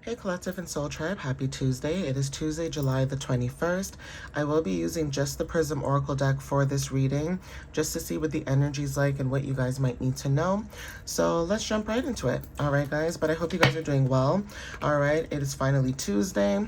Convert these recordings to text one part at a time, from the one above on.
Hey Collective and Soul Tribe, happy Tuesday. It is Tuesday, July the 21st. I will be using just the Prism Oracle deck for this reading, just to see what the energy's like and what you guys might need to know. So let's jump right into it. All right, guys, but I hope you guys are doing well. All right, it is finally Tuesday.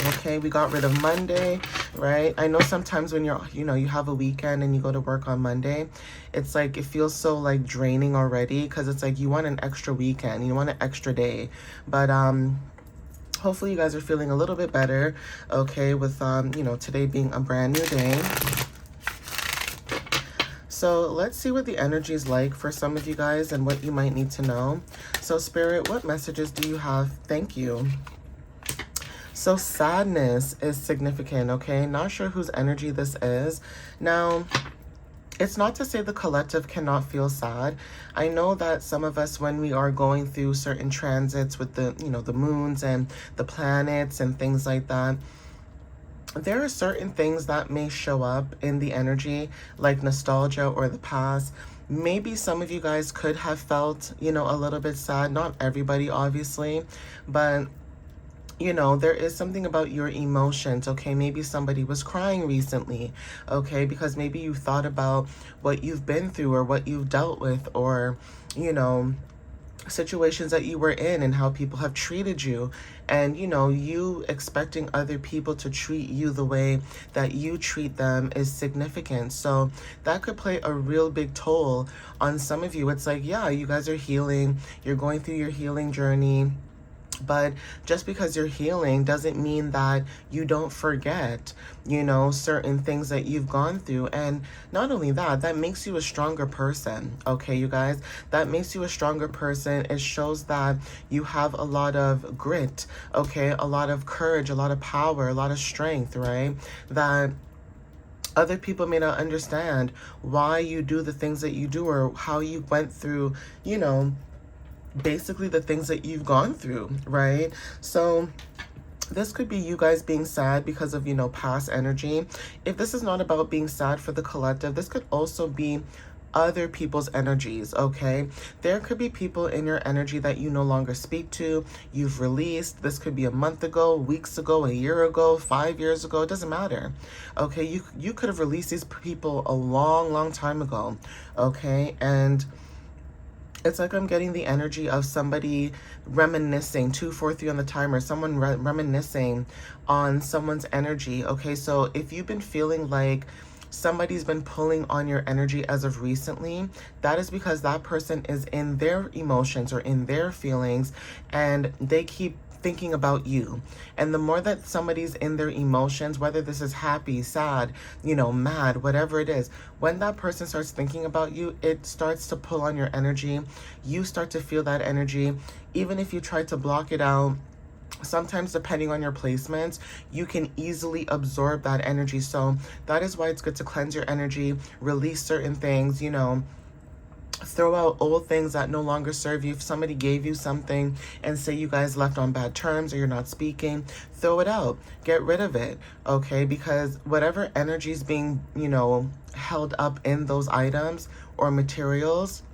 Okay, we got rid of Monday, right? I know sometimes when you have a weekend and you go to work on Monday, it's like it feels so like draining already because it's like you want an extra weekend, you want an extra day. But hopefully you guys are feeling a little bit better, okay, with today being a brand new day. So let's see what the energy is like for some of you guys and what you might need to know. So Spirit, what messages do you have? Thank you. So sadness is significant, okay? Not sure whose energy this is. Now, it's not to say the collective cannot feel sad. I know that some of us, when we are going through certain transits with the, the moons and the planets and things like that, there are certain things that may show up in the energy, like nostalgia or the past. Maybe some of you guys could have felt, a little bit sad. Not everybody, obviously, but there is something about your emotions, okay? Maybe somebody was crying recently, okay? Because maybe you thought about what you've been through or what you've dealt with, or, situations that you were in and how people have treated you, and you expecting other people to treat you the way that you treat them is significant. So that could play a real big toll on some of you. It's like, yeah, you guys are healing, you're going through your healing journey, but just because you're healing doesn't mean that you don't forget, certain things that you've gone through. And not only that, that makes you a stronger person, okay, you guys? That makes you a stronger person. It shows that you have a lot of grit, okay? A lot of courage, a lot of power, a lot of strength, right? That other people may not understand why you do the things that you do or how you went through, basically the things that you've gone through, right? So this could be you guys being sad because of, past energy. If this is not about being sad for the collective, this could also be other people's energies, okay? There could be people in your energy that you no longer speak to, you've released. This could be a month ago, weeks ago, a year ago, 5 years ago, it doesn't matter, okay? You could have released these people a long time ago, okay? And it's like I'm getting the energy of somebody reminiscing, 243 on the timer, someone reminiscing on someone's energy, okay? So if you've been feeling like somebody's been pulling on your energy as of recently, that is because that person is in their emotions or in their feelings, and they keep thinking about you. And the more that somebody's in their emotions, whether this is happy, sad, mad, whatever it is, when that person starts thinking about you, it starts to pull on your energy. You start to feel that energy. Even if you try to block it out, sometimes depending on your placements, you can easily absorb that energy. So that is why it's good to cleanse your energy, release certain things, throw out old things that no longer serve you. If somebody gave you something and say you guys left on bad terms or you're not speaking, throw it out, get rid of it, okay? Because whatever energy is being, held up in those items or materials,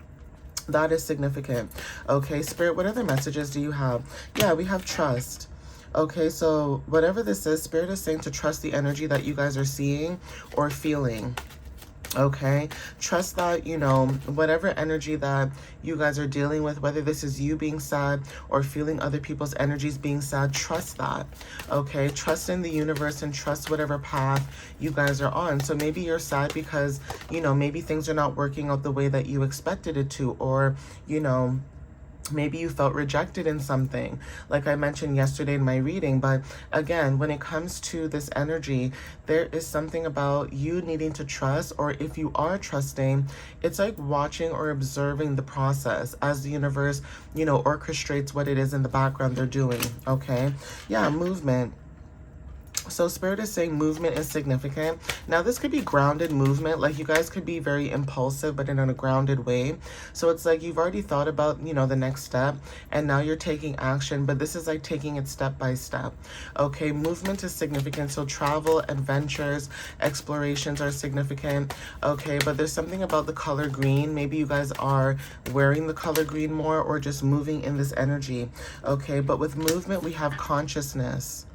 that is significant, okay? Spirit, what other messages do you have? Yeah, we have trust. Okay, so whatever this is, Spirit is saying to trust the energy that you guys are seeing or feeling. Okay, trust that, whatever energy that you guys are dealing with, whether this is you being sad or feeling other people's energies being sad, trust that, okay? Trust in the universe and trust whatever path you guys are on. So maybe you're sad because, maybe things are not working out the way that you expected it to, or, maybe you felt rejected in something, like I mentioned yesterday in my reading. But again, when it comes to this energy, there is something about you needing to trust, or if you are trusting, it's like watching or observing the process as the universe, orchestrates what it is in the background they're doing, okay? Yeah, movement. So Spirit is saying movement is significant. Now this could be grounded movement, like you guys could be very impulsive but in a grounded way. So it's like you've already thought about, you know, the next step, and now you're taking action, but this is like taking it step by step. Okay, movement is significant. So travel, adventures, explorations are significant. Okay, but there's something about the color green. Maybe you guys are wearing the color green more or just moving in this energy. Okay, but with movement we have consciousness.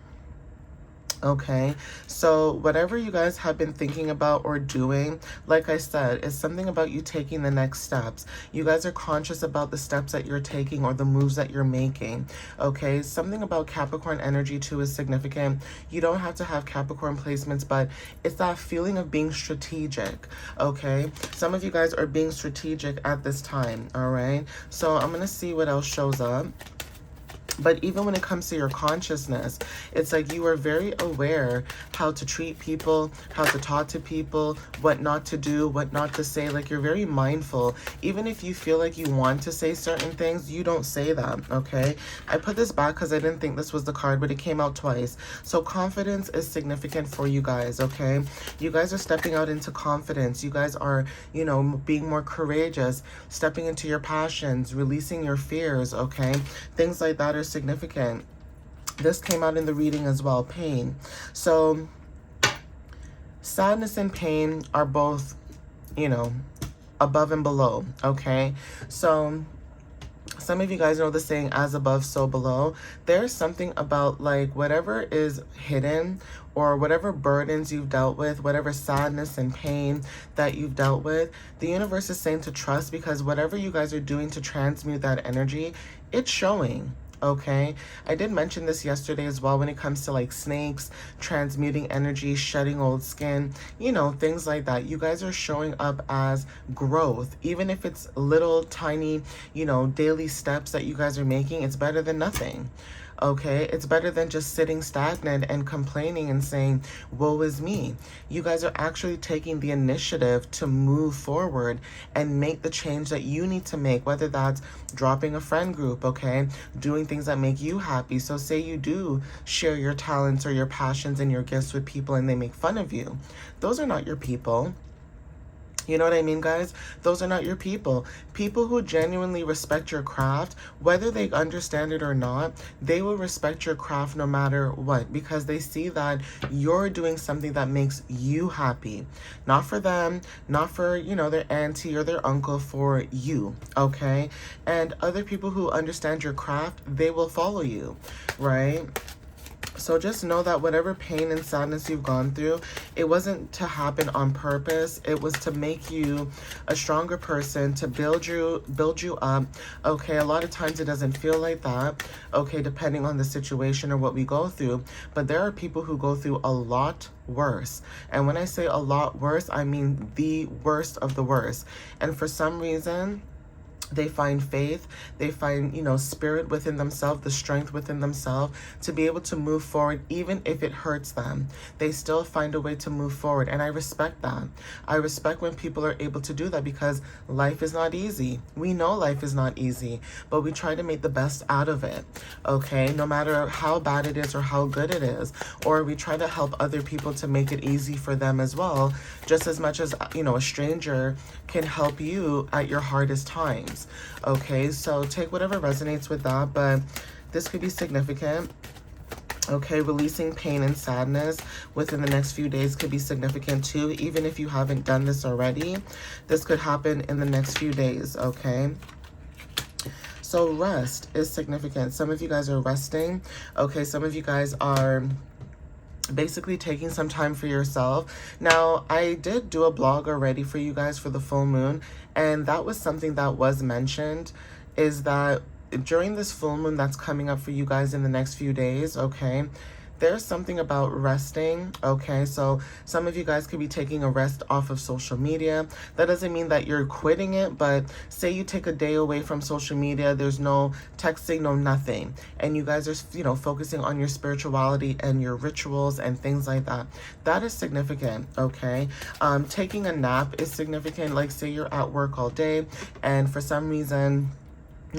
Okay, so whatever you guys have been thinking about or doing, like I said, is something about you taking the next steps. You guys are conscious about the steps that you're taking or the moves that you're making. Okay, something about Capricorn energy too is significant. You don't have to have Capricorn placements, but it's that feeling of being strategic. Okay, some of you guys are being strategic at this time. All right, so I'm gonna see what else shows up. But even when it comes to your consciousness, it's like you are very aware how to treat people, how to talk to people, what not to do, what not to say. Like you're very mindful. Even if you feel like you want to say certain things, you don't say them, okay? I put this back because I didn't think this was the card, but it came out twice. So confidence is significant for you guys, okay? You guys are stepping out into confidence. You guys are, you know, being more courageous, stepping into your passions, releasing your fears, okay? Things like that are significant. This came out in the reading as well. Pain. So sadness and pain are both, you know, above and below. Okay, so some of you guys know the saying, as above so below. There's something about like whatever is hidden or whatever burdens you've dealt with, whatever sadness and pain that you've dealt with, the universe is saying to trust, because whatever you guys are doing to transmute that energy, it's showing. Okay, I did mention this yesterday as well when it comes to like snakes, transmuting energy, shedding old skin, you know, things like that. You guys are showing up as growth, even if it's little tiny, you know, daily steps that you guys are making. It's better than nothing. Okay, it's better than just sitting stagnant and complaining and saying, woe is me. You guys are actually taking the initiative to move forward and make the change that you need to make, whether that's dropping a friend group, okay, doing things that make you happy. So say you do share your talents or your passions and your gifts with people and they make fun of you. Those are not your people. You know what I mean, guys? Those are not your people. People who genuinely respect your craft, whether they understand it or not, they will respect your craft no matter what, because they see that you're doing something that makes you happy. Not for them, not for, you know, their auntie or their uncle, for you, okay? And other people who understand your craft, they will follow you, right? So just know that whatever pain and sadness you've gone through, it wasn't to happen on purpose. It was to make you a stronger person, to build you up. Okay, a lot of times it doesn't feel like that, okay, depending on the situation or what we go through. But there are people who go through a lot worse. And when I say a lot worse, I mean the worst of the worst. And for some reason, they find faith, they find, you know, spirit within themselves, the strength within themselves to be able to move forward, even if it hurts them. They still find a way to move forward. And I respect that. I respect when people are able to do that, because life is not easy. We know life is not easy, but we try to make the best out of it. Okay, no matter how bad it is or how good it is, or we try to help other people to make it easy for them as well, just as much as, you know, a stranger can help you at your hardest times. Okay, so take whatever resonates with that, but this could be significant. Okay, releasing pain and sadness within the next few days could be significant too. Even if you haven't done this already, this could happen in the next few days, okay? So rest is significant. Some of you guys are resting. Okay, some of you guys are basically taking some time for yourself. Now, I did do a blog already for you guys for the full moon, and that was something that was mentioned, is that during this full moon that's coming up for you guys in the next few days, okay, there's something about resting, okay? So some of you guys could be taking a rest off of social media. That doesn't mean that you're quitting it, but say you take a day away from social media, there's no texting, no nothing, and you guys are, you know, focusing on your spirituality and your rituals and things like that. That is significant, okay? Taking a nap is significant. Like say you're at work all day and for some reason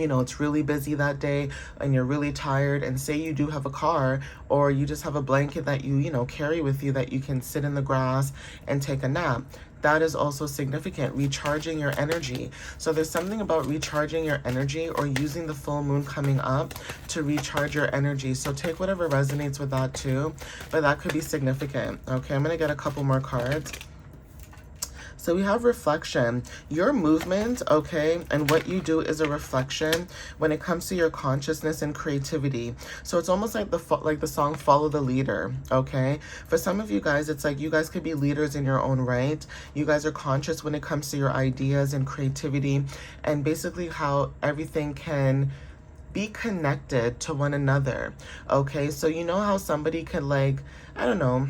you know, it's really busy that day and you're really tired, and say you do have a car or you just have a blanket that you know, carry with you that you can sit in the grass and take a nap. That is also significant, recharging your energy. So there's something about recharging your energy or using the full moon coming up to recharge your energy. So take whatever resonates with that too, but that could be significant. Okay, I'm going to get a couple more cards. So we have reflection. Your movement, okay, and what you do is a reflection when it comes to your consciousness and creativity. So it's almost like the song "Follow the Leader," okay? For some of you guys, it's like you guys could be leaders in your own right. You guys are conscious when it comes to your ideas and creativity, and basically how everything can be connected to one another. Okay, so you know how somebody could, like, I don't know,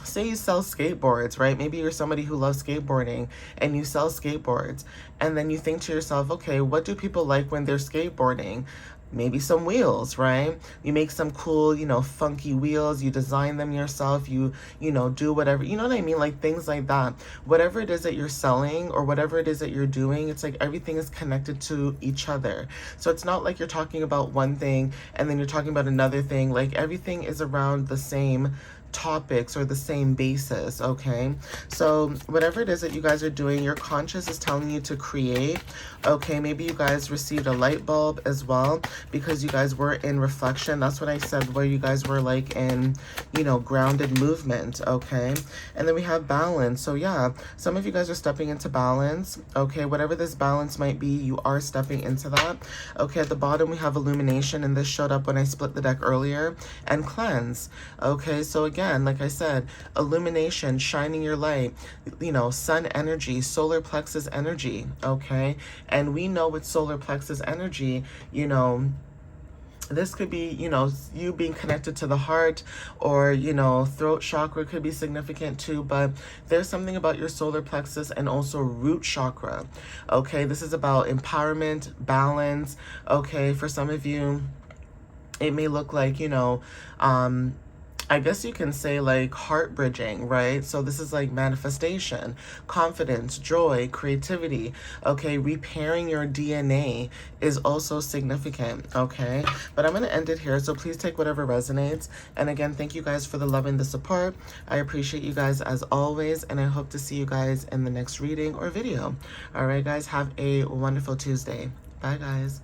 say you sell skateboards, right? Maybe you're somebody who loves skateboarding and you sell skateboards, and then you think to yourself, okay, what do people like when they're skateboarding? Maybe some wheels, right? You make some cool, you know, funky wheels, you design them yourself, you know, do whatever, you know what I mean? Like things like that. Whatever it is that you're selling or whatever it is that you're doing, it's like everything is connected to each other. So it's not like you're talking about one thing and then you're talking about another thing. Like everything is around the same topics or the same basis. Okay, so whatever it is that you guys are doing, your conscious is telling you to create. Okay, maybe you guys received a light bulb as well because you guys were in reflection. That's what I said, where you guys were like in, you know, grounded movement. Okay, and then we have balance. So yeah, some of you guys are stepping into balance. Okay, whatever this balance might be, you are stepping into that. Okay, at the bottom we have illumination, and this showed up when I split the deck earlier, and cleanse. Okay, so again, like I said, illumination, shining your light, you know, sun energy, solar plexus energy. Okay, and we know with solar plexus energy, you know, this could be, you know, you being connected to the heart, or, you know, throat chakra could be significant too, but there's something about your solar plexus and also root chakra. Okay, this is about empowerment, balance. Okay, for some of you, it may look like, you know, I guess you can say like heart bridging, right? So this is like manifestation, confidence, joy, creativity. Okay, repairing your DNA is also significant. Okay, but I'm going to end it here. So please take whatever resonates. And again, thank you guys for the love and the support. I appreciate you guys as always. And I hope to see you guys in the next reading or video. All right, guys, have a wonderful Tuesday. Bye, guys.